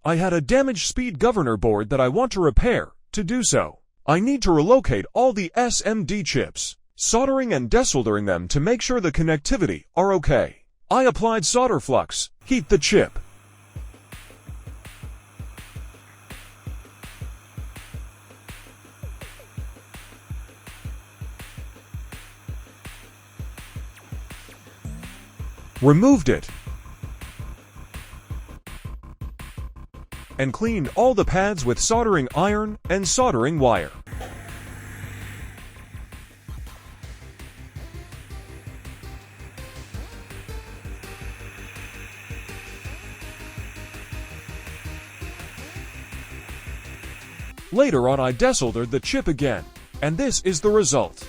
I had a damaged speed governor board that I want to repair. To do so, I need to relocate all the SMD chips, soldering and desoldering them to make sure the connectivity are okay. I applied solder flux, heat the chip. Removed it, and cleaned all the pads with soldering iron and soldering wire. Later on, I desoldered the chip again, and this is the result.